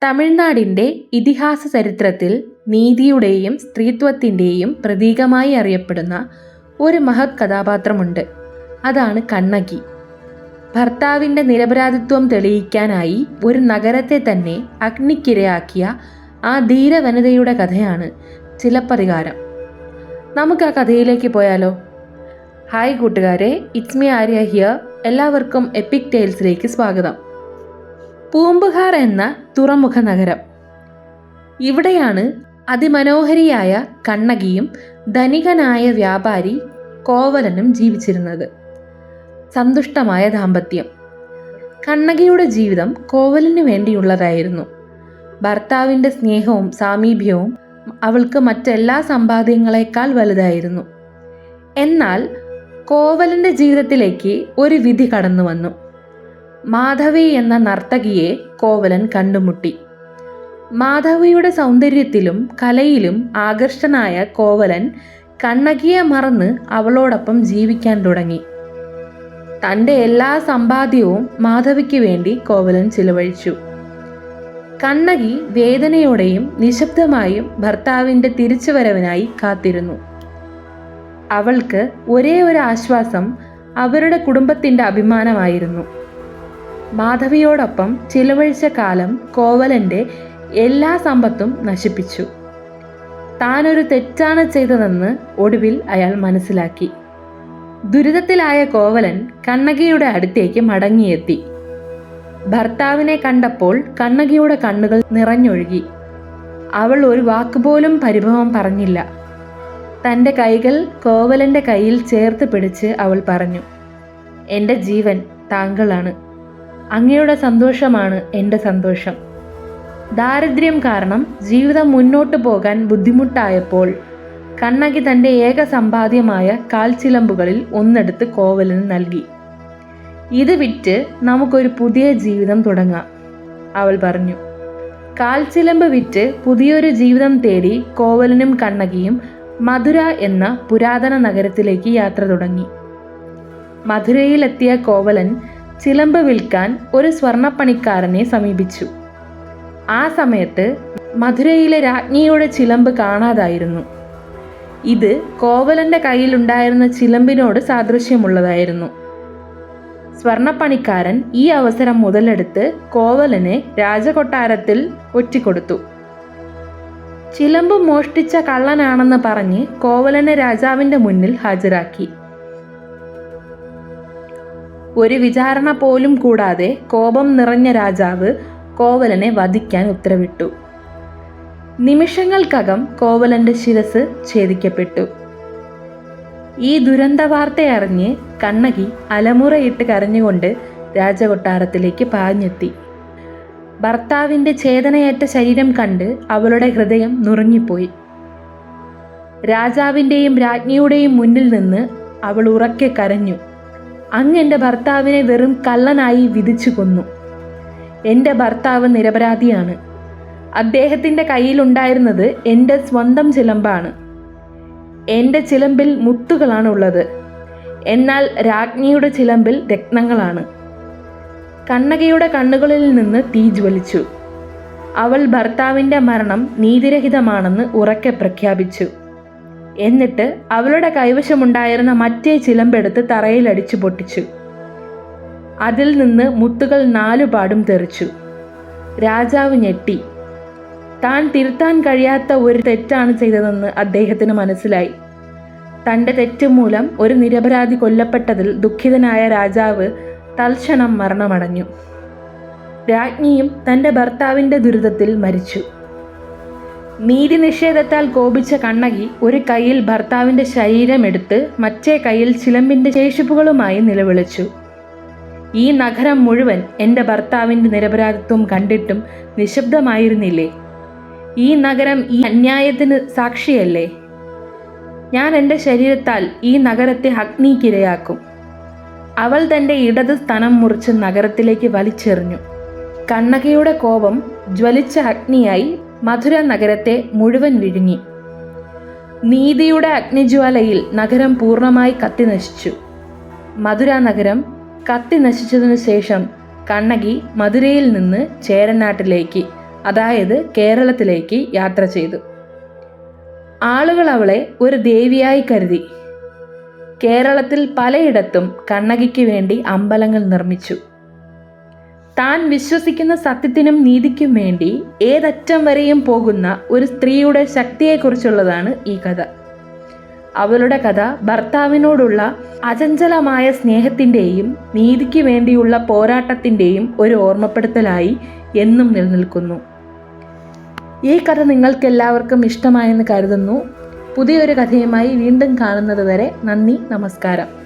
തമിഴ്നാടിൻ്റെ ഇതിഹാസ ചരിത്രത്തിൽ നീതിയുടെയും സ്ത്രീത്വത്തിൻ്റെയും പ്രതീകമായി അറിയപ്പെടുന്ന ഒരു മഹത് കഥാപാത്രമുണ്ട്. അതാണ് കണ്ണകി. ഭർത്താവിൻ്റെ നിരപരാധിത്വം തെളിയിക്കാനായി ഒരു നഗരത്തെ തന്നെ അഗ്നിക്കിരയാക്കിയ ആ ധീരവനിതയുടെ കഥയാണ് ചിലപ്പതികാരം. നമുക്ക് ആ കഥയിലേക്ക് പോയാലോ? ഹായ് കൂട്ടുകാരെ, ഇറ്റ്സ് മീ ആര്യ ഹിയർ. എല്ലാവർക്കും എപ്പിക് ടെയിൽസിലേക്ക് സ്വാഗതം. പൂമ്പുഹാർ എന്ന തുറമുഖ നഗരം. ഇവിടെയാണ് അതിമനോഹരിയായ കണ്ണകിയും ധനികനായ വ്യാപാരി കോവലനും ജീവിച്ചിരുന്നത്. സന്തുഷ്ടമായ ദാമ്പത്യം. കണ്ണകിയുടെ ജീവിതം കോവലന് വേണ്ടിയുള്ളതായിരുന്നു. ഭർത്താവിൻ്റെ സ്നേഹവും സാമീപ്യവും അവൾക്ക് മറ്റെല്ലാ സമ്പാദ്യങ്ങളെക്കാൾ വലുതായിരുന്നു. എന്നാൽ കോവലൻ്റെ ജീവിതത്തിലേക്ക് ഒരു വിധി കടന്നു വന്നു. മാധവി എന്ന നർത്തകിയെ കോവലൻ കണ്ടുമുട്ടി. മാധവിയുടെ സൗന്ദര്യത്തിലും കലയിലും ആകർഷ്ടനായ കോവലൻ കണ്ണകിയെ മറന്ന് അവളോടൊപ്പം ജീവിക്കാൻ തുടങ്ങി. തൻ്റെ എല്ലാ സമ്പാദ്യവും മാധവിക്ക് വേണ്ടി കോവലൻ ചിലവഴിച്ചു. കണ്ണകി വേദനയോടെയും നിശബ്ദമായും ഭർത്താവിൻ്റെ തിരിച്ചുവരവിനായി കാത്തിരുന്നു. അവൾക്ക് ഒരേ ഒരു ആശ്വാസം അവരുടെ കുടുംബത്തിൻ്റെ അഭിമാനമായിരുന്നു. മാധവിയോടൊപ്പം ചിലവഴിച്ച കാലം കോവലൻ്റെ എല്ലാ സമ്പത്തും നശിപ്പിച്ചു. താനൊരു തെറ്റാണ് ചെയ്തതെന്ന് ഒടുവിൽ അയാൾ മനസ്സിലാക്കി. ദുരിതത്തിലായ കോവലൻ കണ്ണകിയുടെ അടുത്തേക്ക് മടങ്ങിയെത്തി. ഭർത്താവിനെ കണ്ടപ്പോൾ കണ്ണകിയുടെ കണ്ണുകൾ നിറഞ്ഞൊഴുകി. അവൾ ഒരു വാക്കുപോലും പരിഭവം പറഞ്ഞില്ല. തൻ്റെ കൈകൾ കോവലൻ്റെ കയ്യിൽ ചേർത്ത് പിടിച്ച് അവൾ പറഞ്ഞു, എൻ്റെ ജീവൻ താങ്കളാണ്. അങ്ങയുടെ സന്തോഷമാണ് എൻ്റെ സന്തോഷം. ദാരിദ്ര്യം കാരണം ജീവിതം മുന്നോട്ടു പോകാൻ ബുദ്ധിമുട്ടായപ്പോൾ കണ്ണകി തൻ്റെ ഏക സമ്പാദ്യമായ കാൽച്ചിലമ്പുകളിൽ ഒന്നെടുത്ത് കോവലന് നൽകി. ഇത് വിറ്റ് നമുക്കൊരു പുതിയ ജീവിതം തുടങ്ങാം, അവൾ പറഞ്ഞു. കാൽച്ചിലമ്പ് വിറ്റ് പുതിയൊരു ജീവിതം തേടി കോവലനും കണ്ണകിയും മധുര എന്ന പുരാതന നഗരത്തിലേക്ക് യാത്ര തുടങ്ങി. മധുരയിലെത്തിയ കോവലൻ ചിലമ്പ് വിൽക്കാൻ ഒരു സ്വർണ്ണപ്പണിക്കാരനെ സമീപിച്ചു. ആ സമയത്ത് മധുരയിലെ രാജ്ഞിയുടെ ചിലമ്പ് കാണാതായിരുന്നു. ഇത് കോവലൻ്റെ കയ്യിലുണ്ടായിരുന്ന ചിലമ്പിനോട് സാദൃശ്യമുള്ളതായിരുന്നു. സ്വർണ്ണപ്പണിക്കാരൻ ഈ അവസരം മുതലെടുത്ത് കോവലനെ രാജകൊട്ടാരത്തിൽ ഒറ്റിക്കൊടുത്തു. ചിലമ്പ് മോഷ്ടിച്ച കള്ളനാണെന്ന് പറഞ്ഞ് കോവലനെ രാജാവിൻ്റെ മുന്നിൽ ഹാജരാക്കി. ഒരു വിചാരണ പോലും കൂടാതെ കോപം നിറഞ്ഞ രാജാവ് കോവലനെ വധിക്കാൻ ഉത്തരവിട്ടു. നിമിഷങ്ങൾക്കകം കോവലൻ്റെ ശിരസ് ഛേദിക്കപ്പെട്ടു. ഈ ദുരന്ത വാർത്തയറിഞ്ഞ് കണ്ണകി അലമുറയിട്ട് കരഞ്ഞുകൊണ്ട് രാജകൊട്ടാരത്തിലേക്ക് പാഞ്ഞെത്തി. ഭർത്താവിൻ്റെ ഛേദനയേറ്റ ശരീരം കണ്ട് അവളുടെ ഹൃദയം നുറുങ്ങിപ്പോയി. രാജാവിൻ്റെയും രാജ്ഞിയുടെയും മുന്നിൽ നിന്ന് അവൾ ഉറക്കെ കരഞ്ഞു, അങ്ങ് എൻ്റെ ഭർത്താവിനെ വെറും കള്ളനായി വിധിച്ചു കൊന്നു. എൻ്റെ ഭർത്താവ് നിരപരാധിയാണ്. അദ്ദേഹത്തിൻ്റെ കയ്യിലുണ്ടായിരുന്നത് എൻ്റെ സ്വന്തം ചിലമ്പാണ്. എൻ്റെ ചിലമ്പിൽ മുത്തുകളാണ് ഉള്ളത്, എന്നാൽ രാജ്ഞിയുടെ ചിലമ്പിൽ രത്നങ്ങളാണ്. കണ്ണകിയുടെ കണ്ണുകളിൽ നിന്ന് തീ ജ്വലിച്ചു. അവൾ ഭർത്താവിൻ്റെ മരണം നീതിരഹിതമാണെന്ന് ഉറക്കെ പ്രഖ്യാപിച്ചു. എന്നിട്ട് അവളുടെ കൈവശമുണ്ടായിരുന്ന മറ്റേ ചിലമ്പെടുത്ത് തറയിലടിച്ചു പൊട്ടിച്ചു. അതിൽ നിന്ന് മുത്തുകൾ 4 പാടും തെറിച്ചു. രാജാവ് ഞെട്ടി. താൻ തിരുത്താൻ കഴിയാത്ത ഒരു തെറ്റാണ് ചെയ്തതെന്ന് അദ്ദേഹത്തിന് മനസ്സിലായി. തൻ്റെ തെറ്റുമൂലം ഒരു നിരപരാധി കൊല്ലപ്പെട്ടതിൽ ദുഃഖിതനായ രാജാവ് തൽക്ഷണം മരണമടഞ്ഞു. രാജ്ഞിയും തൻ്റെ ഭർത്താവിൻ്റെ ദുരിതത്തിൽ മരിച്ചു. നീതി നിഷേധത്താൽ കോപിച്ച കണ്ണകി ഒരു കൈയിൽ ഭർത്താവിൻ്റെ ശരീരമെടുത്ത് മറ്റേ കൈയിൽ ചിലമ്പിൻ്റെ ശേഷിപ്പുകളുമായി നിലവിളിച്ചു, ഈ നഗരം മുഴുവൻ എൻ്റെ ഭർത്താവിൻ്റെ നിരപരാധിത്വം കണ്ടിട്ടും നിശബ്ദമായിരുന്നില്ലേ? ഈ നഗരം ഈ അന്യായത്തിന് സാക്ഷിയല്ലേ? ഞാൻ എൻ്റെ ശരീരത്താൽ ഈ നഗരത്തെ അഗ്നിക്കിരയാക്കും. അവൾ തൻ്റെ ഇടത് സ്തനം മുറിച്ച് നഗരത്തിലേക്ക് വലിച്ചെറിഞ്ഞു. കണ്ണകിയുടെ കോപം ജ്വലിച്ച അഗ്നിയായി മധുര നഗരത്തെ മുഴുവൻ വിഴുങ്ങി. നീതിയുടെ അഗ്നിജ്വാലയിൽ നഗരം പൂർണ്ണമായി കത്തിനശിച്ചു. മധുര നഗരം കത്തി നശിച്ചതിനു ശേഷം കണ്ണകി മധുരയിൽ നിന്ന് ചേരനാട്ടിലേക്ക്, അതായത് കേരളത്തിലേക്ക് യാത്ര ചെയ്തു. ആളുകൾ അവളെ ഒരു ദേവിയായി കരുതി. കേരളത്തിൽ പലയിടത്തും കണ്ണകിക്ക് വേണ്ടി അമ്പലങ്ങൾ നിർമ്മിച്ചു. താൻ വിശ്വസിക്കുന്ന സത്യത്തിനും നീതിക്കും വേണ്ടി ഏതറ്റം വരെയും പോകുന്ന ഒരു സ്ത്രീയുടെ ശക്തിയെക്കുറിച്ചുള്ളതാണ് ഈ കഥ. അവളുടെ കഥ ഭർത്താവിനോടുള്ള അചഞ്ചലമായ സ്നേഹത്തിൻ്റെയും നീതിക്ക് വേണ്ടിയുള്ള പോരാട്ടത്തിൻ്റെയും ഒരു ഓർമ്മപ്പെടുത്തലായി എന്നും നിലനിൽക്കുന്നു. ഈ കഥ നിങ്ങൾക്കെല്ലാവർക്കും ഇഷ്ടമായെന്ന് കരുതുന്നു. പുതിയൊരു കഥയുമായി വീണ്ടും കാണുന്നത് വരെ നന്ദി, നമസ്കാരം.